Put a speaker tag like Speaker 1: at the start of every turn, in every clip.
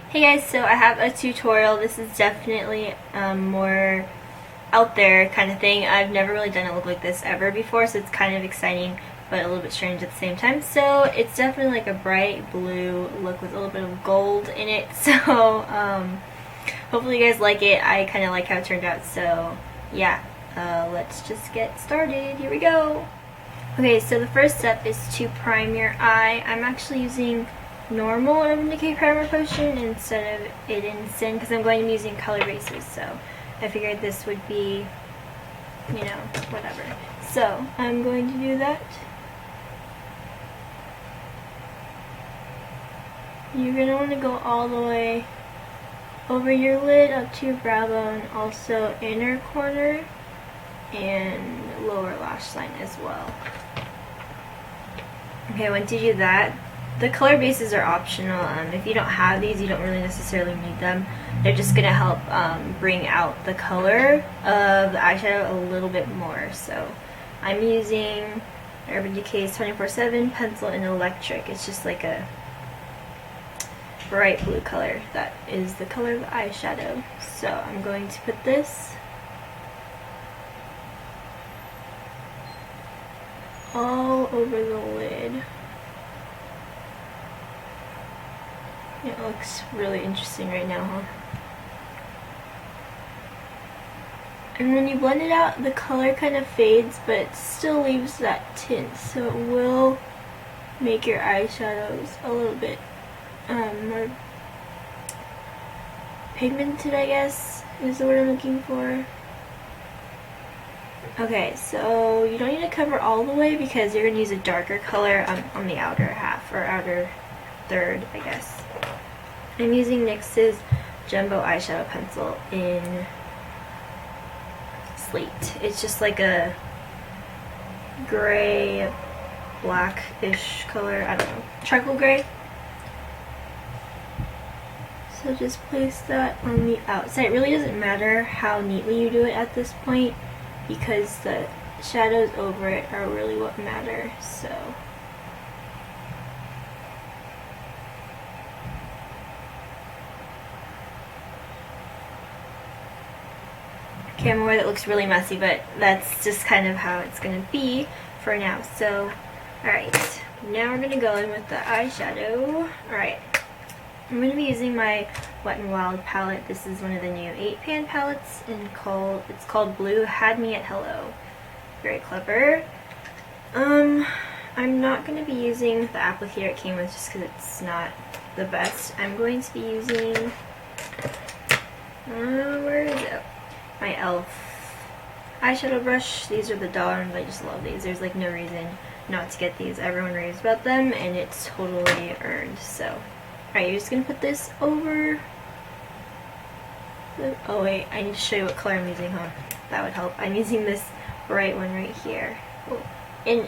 Speaker 1: Hey guys, so I have a tutorial. This is definitely more out there kind of thing. I've never really done a look like this ever before, so it's kind of exciting but a little bit strange at the same time. So it's definitely like a bright blue look with a little bit of gold in it. So hopefully you guys like it. I kind of like how it turned out. So yeah, let's just get started. Here we go. Okay, so the first step is to prime your eye. I'm actually using normal Urban Decay Primer Potion instead of it in Sin because I'm going to be using color bases, so I figured this would be, you know, whatever. So I'm going to do that. You're going to want to go all the way over your lid up to your brow bone, also inner corner and lower lash line as well. Okay, once you do that, the color bases are optional. If you don't have these, you don't really necessarily need them. They're just going to help bring out the color of the eyeshadow a little bit more. So I'm using Urban Decay's 24/7 Pencil in Electric. It's just like a bright blue color. That is the color of the eyeshadow. So I'm going to put this all over the lid. It looks really interesting right now, huh? And when you blend it out, the color kind of fades, but it still leaves that tint, so it will make your eyeshadows a little bit more pigmented, I guess, is the word I'm looking for. Okay, so you don't need to cover all the way because you're going to use a darker color on the outer half, or outer third, I guess. I'm using NYX's Jumbo Eyeshadow Pencil in Slate. It's just like a gray, blackish color, I don't know, charcoal gray. So just place that on the outside. It really doesn't matter how neatly you do it at this point because the shadows over it are really what matter. So okay, I'm aware that looks really messy, but that's just kind of how it's going to be for now. So, alright, now we're going to go in with the eyeshadow. Alright, I'm going to be using my Wet n Wild palette. This is one of the new 8-pan palettes, and it's called Blue Had Me at Hello. Very clever. I'm not going to be using the applicator it came with just because it's not the best. I'm going to be using, where is it? My e.l.f. eyeshadow brush. These are the dollar ones. I just love these. There's like no reason not to get these. Everyone raves about them and it's totally earned. So, alright, you're just going to put this over the, oh wait, I need to show you what color I'm using, huh? That would help. I'm using this bright one right here. Oh, and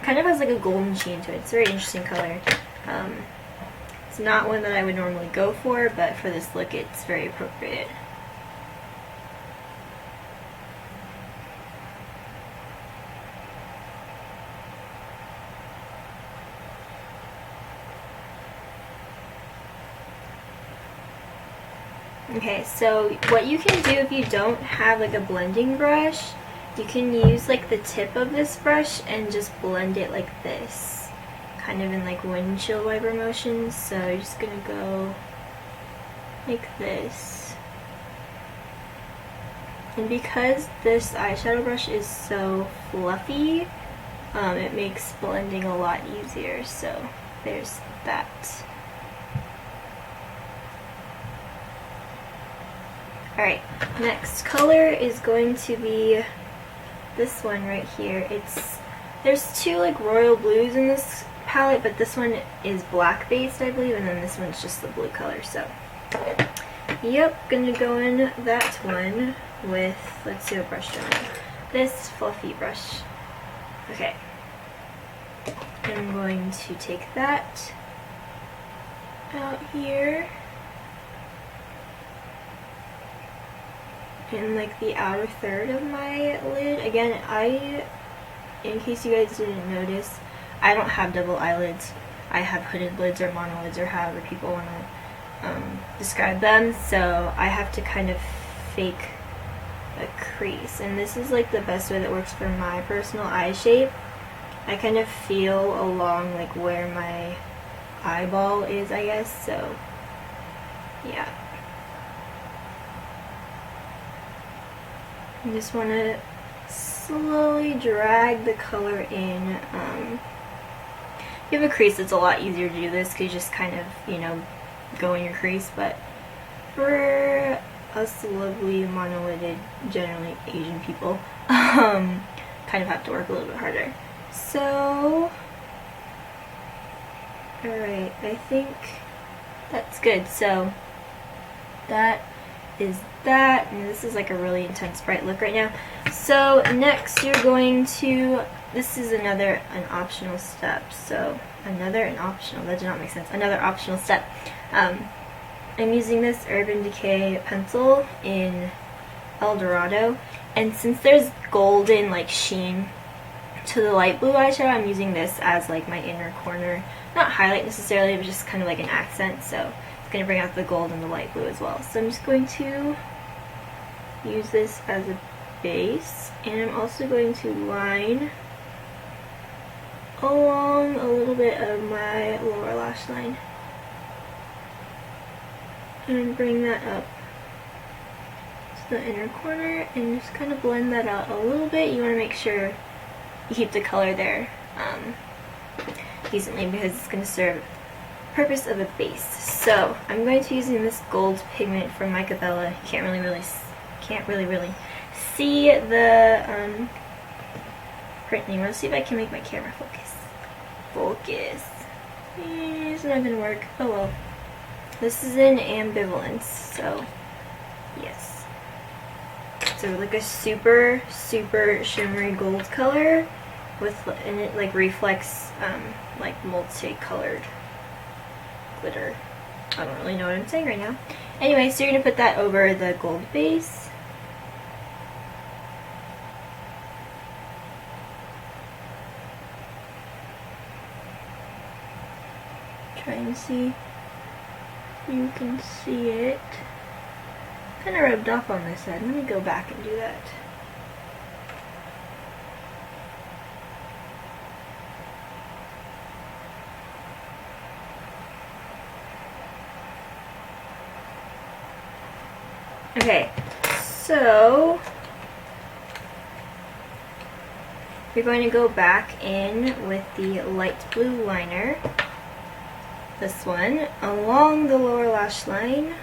Speaker 1: kind of has like a golden sheen to it. It's a very interesting color. It's not one that I would normally go for, but for this look it's very appropriate. Okay, so what you can do if you don't have like a blending brush, you can use like the tip of this brush and just blend it like this, kind of in like windshield wiper motions. So you're just gonna go like this. And because this eyeshadow brush is so fluffy, it makes blending a lot easier. So there's that. Alright, next color is going to be this one right here. There's two like royal blues in this palette, but this one is black based, I believe, and then this one's just the blue color. So, yep, gonna go in that one with, let's see what brush do I have. This fluffy brush. Okay. I'm going to take that out here. In like the outer third of my lid. Again, in case you guys didn't notice, I don't have double eyelids. I have hooded lids or monolids or however people want to describe them. So I have to kind of fake a crease, and this is like the best way that works for my personal eye shape. I kind of feel along like where my eyeball is, I guess, so yeah. You just want to slowly drag the color in. If you have a crease, it's a lot easier to do this because you just kind of, you know, go in your crease, but for us lovely monolided, generally Asian people, kind of have to work a little bit harder. So, alright, I think that's good. So, that is that, and this is like a really intense bright look right now. So next you're going to, this is an optional step. So an optional, that did not make sense. Another optional step. I'm using this Urban Decay pencil in El Dorado, and since there's golden like sheen to the light blue eyeshadow, I'm using this as like my inner corner, not highlight necessarily, but just kind of like an accent. So it's going to bring out the gold and the light blue as well. So I'm just going to use this as a base, and I'm also going to line along a little bit of my lower lash line and bring that up to the inner corner and just kind of blend that out a little bit. You want to make sure you keep the color there decently because it's going to serve the purpose of a base. So I'm going to be using this gold pigment from Mica Bella. You can't really see the printing. Let's see if I can make my camera focus. It's not gonna work. Oh well. This is in Ambivalence, so yes. So like a super shimmery gold color and it like reflects like multicolored glitter. I don't really know what I'm saying right now. Anyway, so you're gonna put that over the gold base. Try and see if you can see it. Kind of rubbed off on this side. Let me go back and do that. Okay, so you're going to go back in with the light blue liner, this one, along the lower lash line.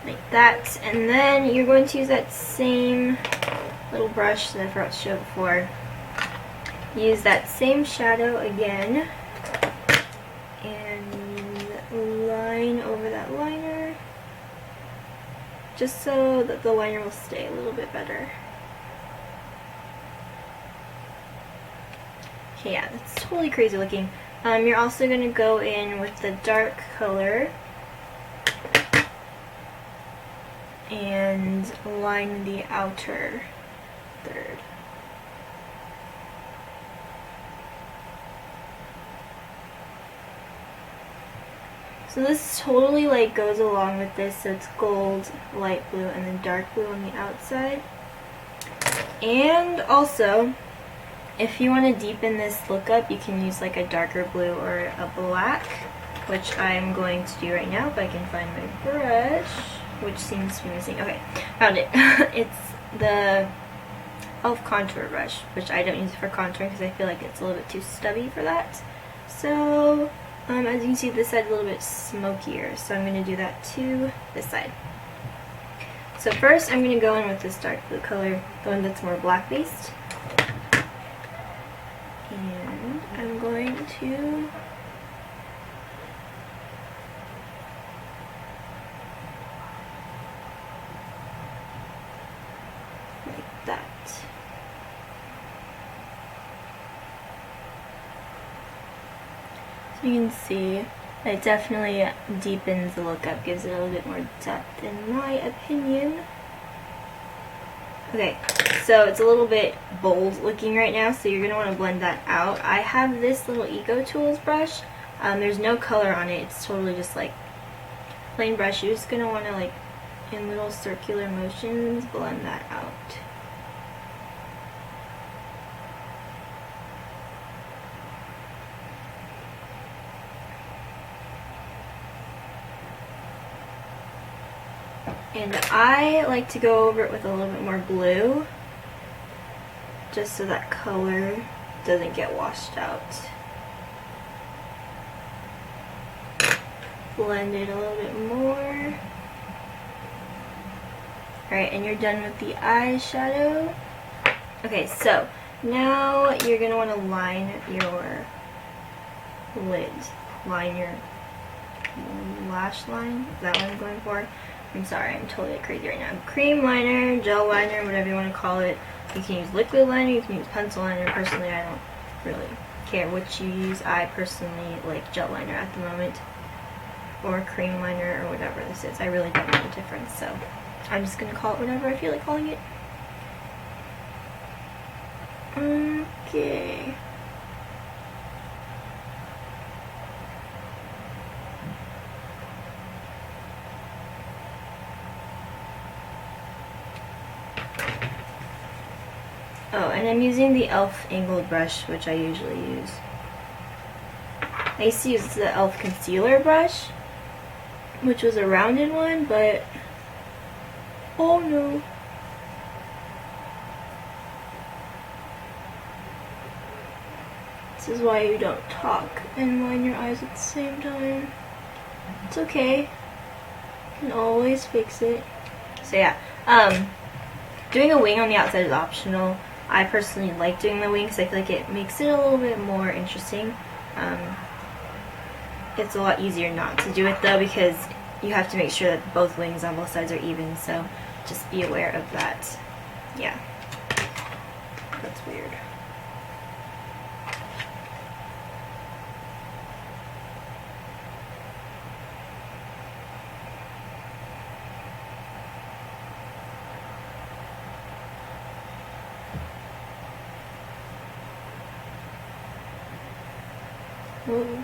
Speaker 1: Like that, and then you're going to use that same little brush that I forgot to show before. Use that same shadow again and line over that liner just so that the liner will stay a little bit better. Okay, yeah, that's totally crazy looking. You're also going to go in with the dark color and line the outer third. So this totally like goes along with this, so it's gold, light blue, and then dark blue on the outside. And also, if you want to deepen this look up, you can use like a darker blue or a black, which I'm going to do right now if I can find my brush, which seems to be missing. Okay, found it. It's the e.l.f. contour brush, which I don't use for contouring because I feel like it's a little bit too stubby for that. So as you can see, this side's a little bit smokier, so I'm going to do that to this side. So first I'm going to go in with this dark blue color, the one that's more black based. And I'm going to like that. So you can see It definitely deepens the look up, gives it a little bit more depth in my opinion. Okay, so it's a little bit bold looking right now, so you're going to want to blend that out. I have this little Eco Tools brush. There's no color on it, it's totally just like plain brush. You're just going to want to, like, in little circular motions, blend that out. And I like to go over it with a little bit more blue, just so that color doesn't get washed out. Blend it a little bit more. Alright, and you're done with the eyeshadow. Okay, so now you're going to want to line your lids. Line your lash line. Is that what I'm going for? I'm sorry, I'm totally crazy right now. Cream liner, gel liner, whatever you want to call it. You can use liquid liner, you can use pencil liner. Personally, I don't really care what you use. I personally like gel liner at the moment, or cream liner, or whatever this is. I really don't know the difference, so I'm just going to call it whatever I feel like calling it. Okay. Oh, and I'm using the e.l.f. angled brush, which I usually use. I used to use the e.l.f. concealer brush, which was a rounded one, but oh no. This is why you don't talk and line your eyes at the same time. It's okay. You can always fix it. So yeah, doing a wing on the outside is optional. I personally like doing the wing because I feel like it makes it a little bit more interesting. It's a lot easier not to do it though, because you have to make sure that both wings on both sides are even, so just be aware of that. Yeah, that's weird. Ooh.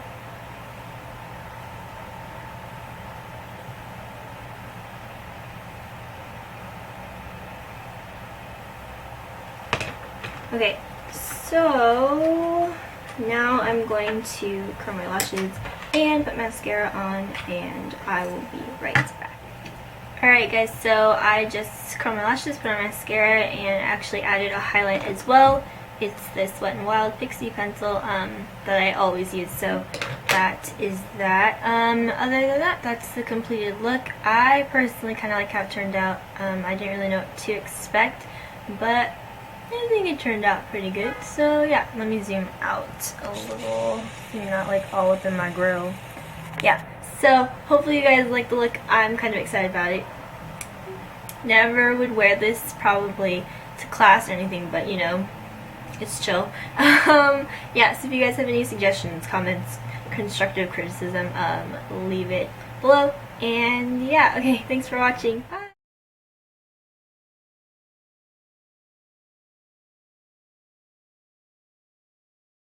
Speaker 1: Okay, so now I'm going to curl my lashes and put mascara on, and I will be right back. Alright guys, so I just curled my lashes, put on mascara, and actually added a highlight as well. It's this Wet n Wild Pixie pencil that I always use, so that is that. Other than that, that's the completed look. I personally kind of like how it turned out. I didn't really know what to expect, but I think it turned out pretty good. So yeah, let me zoom out a little, so you're not like all up in my grill. Yeah, so hopefully you guys like the look. I'm kind of excited about it. Never would wear this probably to class or anything, but you know, it's chill. Yeah, so if you guys have any suggestions, comments, constructive criticism, leave it below. And yeah, okay, thanks for watching. Bye.